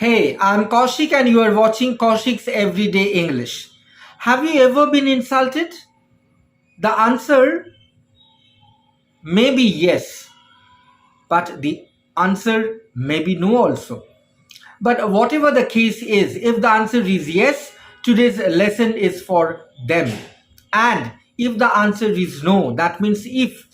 Hey, I'm Kaushik and you are watching Kaushik's Everyday English. Have you ever been insulted? The answer may be yes, but the answer may be no also. But whatever the case is, if the answer is yes, today's lesson is for them. And if the answer is no, that means if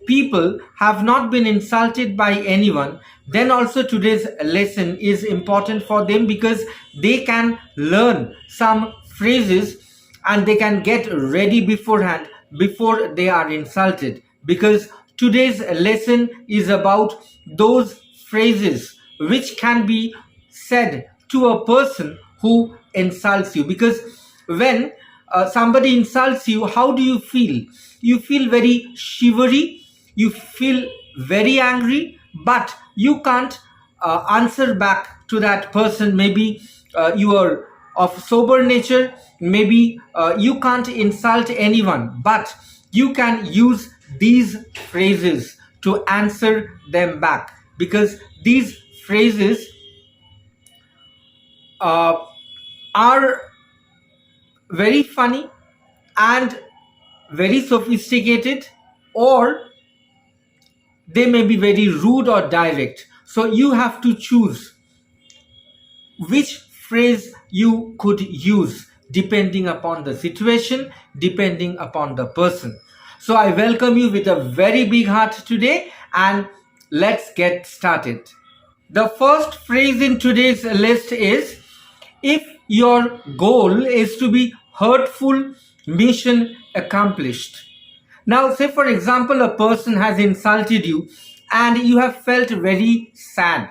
people have not been insulted by anyone, then also today's lesson is important for them because they can learn some phrases and they can get ready beforehand before they are insulted. Because today's lesson is about those phrases which can be said to a person who insults you. Because when somebody insults you, how do you feel? You feel very shivery, you feel very angry, but you can't answer back to that person. Maybe you are of sober nature, maybe you can't insult anyone, but you can use these phrases to answer them back, because these phrases are very funny and very sophisticated, or they may be very rude or direct. So you have to choose which phrase you could use depending upon the situation, depending upon the person. So I welcome you with a very big heart today, and let's get started. The first phrase in today's list is, if your goal is to be hurtful, mission accomplished. Now, say for example, a person has insulted you and you have felt very sad,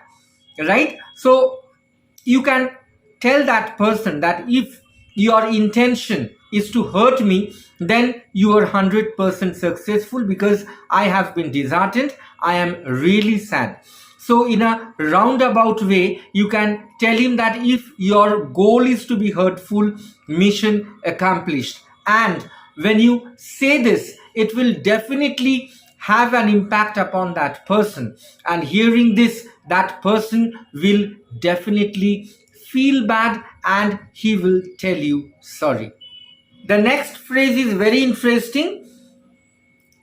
right? So you can tell that person that if your intention is to hurt me, then you are 100% successful because I have been disheartened. I am really sad. So in a roundabout way, you can tell him that if your goal is to be hurtful, mission accomplished. And when you say this, it will definitely have an impact upon that person. And hearing this, that person will definitely feel bad and he will tell you sorry. The next phrase is very interesting.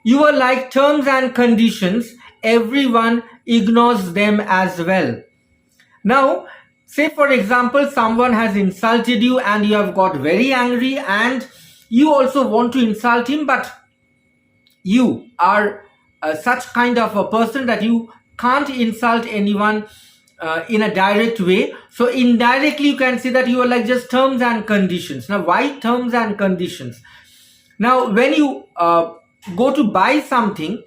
You are like terms and conditions, everyone ignores them as well. Now, say for example, someone has insulted you and you have got very angry and you also want to insult him, but you are such kind of a person that you can't insult anyone in a direct way. So indirectly you can say that you are like just terms and conditions. Now, why terms and conditions? Now, when you go to buy something,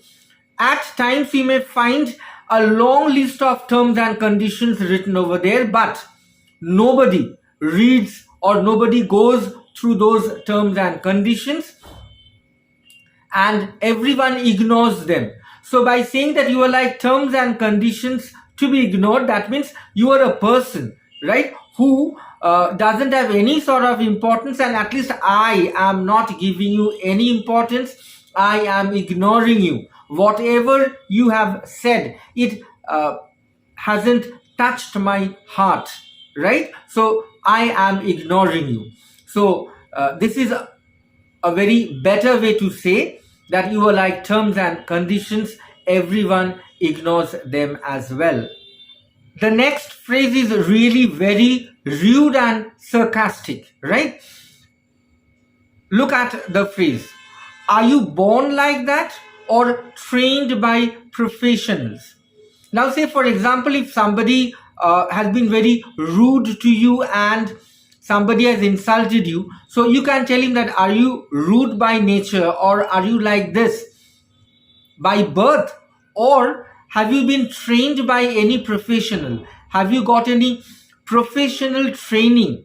at times you may find a long list of terms and conditions written over there, but nobody reads or nobody goes through those terms and conditions, and everyone ignores them. So by saying that you are like terms and conditions to be ignored, that means you are a person, right, who doesn't have any sort of importance, and at least I am not giving you any importance. I am ignoring you. Whatever you have said, it hasn't touched my heart, right? So I am ignoring you. So this is a very better way to say that you are like terms and conditions, everyone ignores them as well. The next phrase is really very rude and sarcastic, right? Look at the phrase. Are you born like that or trained by professionals? Now, say for example, if somebody has been very rude to you and somebody has insulted you, so you can tell him that, are you rude by nature, or are you like this by birth, or have you been trained by any professional? Have you got any professional training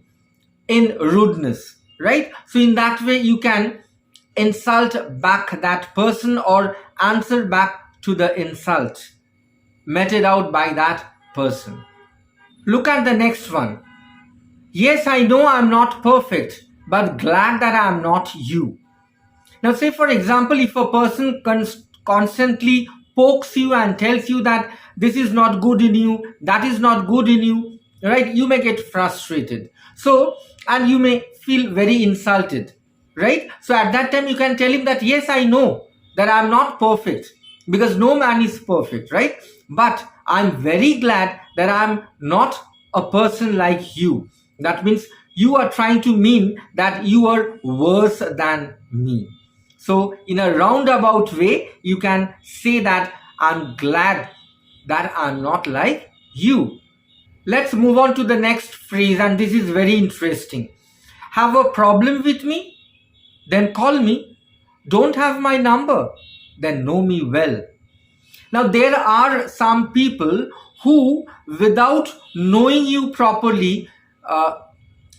in rudeness, right? So in that way you can insult back that person or answer back to the insult meted out by that person. Look at the next one. Yes, I know I'm not perfect, but glad that I'm not you. Now, say for example, if a person constantly pokes you and tells you that this is not good in you, that is not good in you, right? You may get frustrated. So, and you may feel very insulted, right? So at that time you can tell him that yes, I know that I'm not perfect, because no man is perfect, right? But I'm very glad that I'm not a person like you. That means you are trying to mean that you are worse than me. So in a roundabout way you can say that I'm glad that I'm not like you. Let's move on to the next phrase, and this is very interesting. Have a problem with me? Then call me. Don't have my number? Then know me well. Now, there are some people who, without knowing you properly, uh,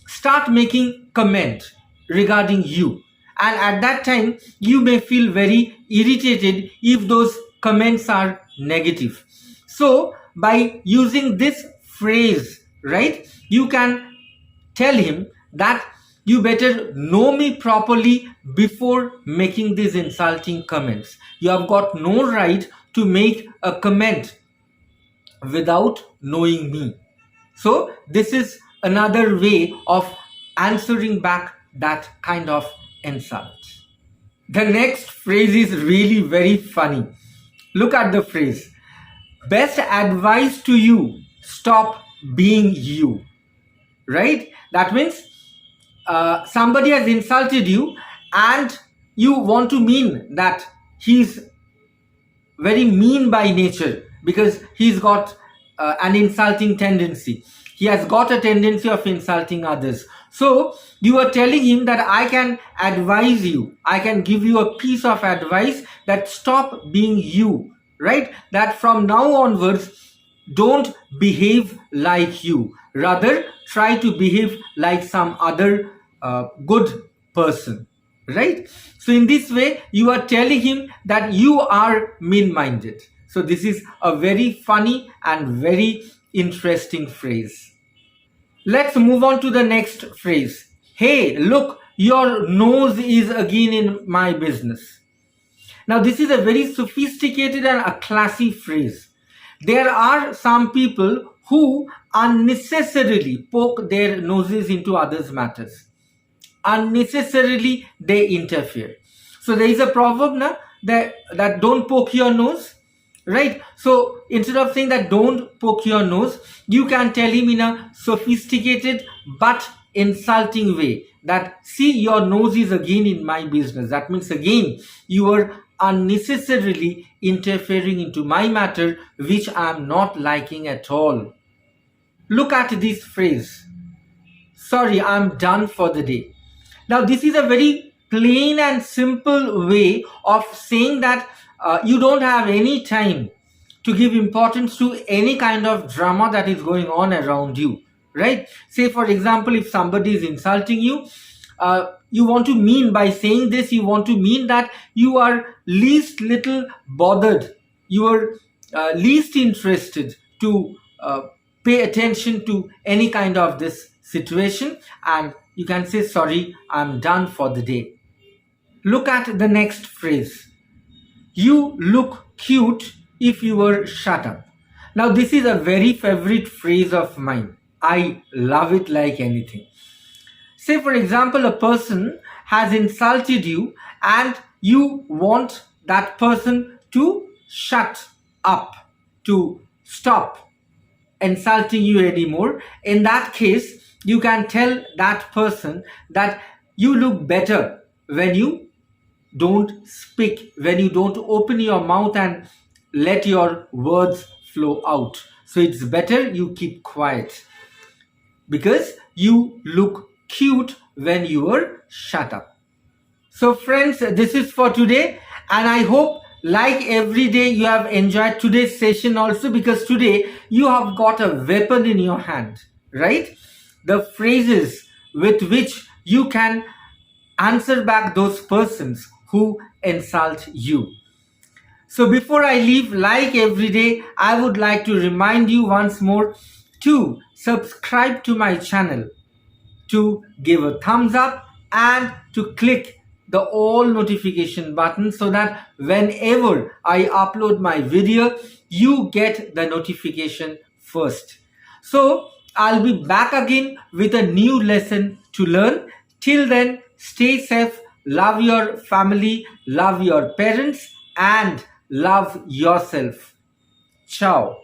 start making comment regarding you, and at that time you may feel very irritated if those comments are negative. So by using this phrase, right, you can tell him that you better know me properly before making these insulting comments. You have got no right to make a comment without knowing me. So this is another way of answering back that kind of insult. The next phrase is really very funny. Look at the phrase. Best advice to you, stop being you. Right? That means somebody has insulted you and you want to mean that he's very mean by nature, because he's got an insulting tendency. He has got a tendency of insulting others. So you are telling him that I can advise you, I can give you a piece of advice, that stop being you, right? That from now onwards, don't behave like you. Rather, try to behave like some other good person, right? So in this way you are telling him that you are mean minded. So this is a very funny and very interesting phrase. Let's move on to the next phrase. Hey, look, your nose is again in my business. Now this is a very sophisticated and a classy phrase. There are some people who unnecessarily poke their noses into others' matters. Unnecessarily they interfere. So there is a proverb now that don't poke your nose, right? So instead of saying that don't poke your nose, you can tell him in a sophisticated but insulting way that see, your nose is again in my business. That means again you are unnecessarily interfering into my matter, which I am not liking at all. Look at this phrase. Sorry, I'm done for the day. Now, this is a very plain and simple way of saying that you don't have any time to give importance to any kind of drama that is going on around you, right? Say, for example, if somebody is insulting you, you want to mean by saying this, you want to mean that you are least little bothered, you are least interested to pay attention to any kind of this situation, and you can say, sorry, I'm done for the day. Look at the next phrase. You look cute if you were shut up. Now this is a very favorite phrase of mine. I love it like anything. Say, for example, a person has insulted you and you want that person to shut up, to stop insulting you anymore. In that case, you can tell that person that you look better when you don't speak, when you don't open your mouth and let your words flow out. So it's better you keep quiet, because you look cute when you are shut up. So friends, this is for today, and I hope like every day you have enjoyed today's session also, because today you have got a weapon in your hand, right? The phrases with which you can answer back those persons who insult you. So before I leave, like every day, I would like to remind you once more to subscribe to my channel, to give a thumbs up, and to click the all notification button, so that whenever I upload my video, you get the notification first. So I'll be back again with a new lesson to learn. Till then, stay safe, love your family, love your parents, and love yourself. Ciao.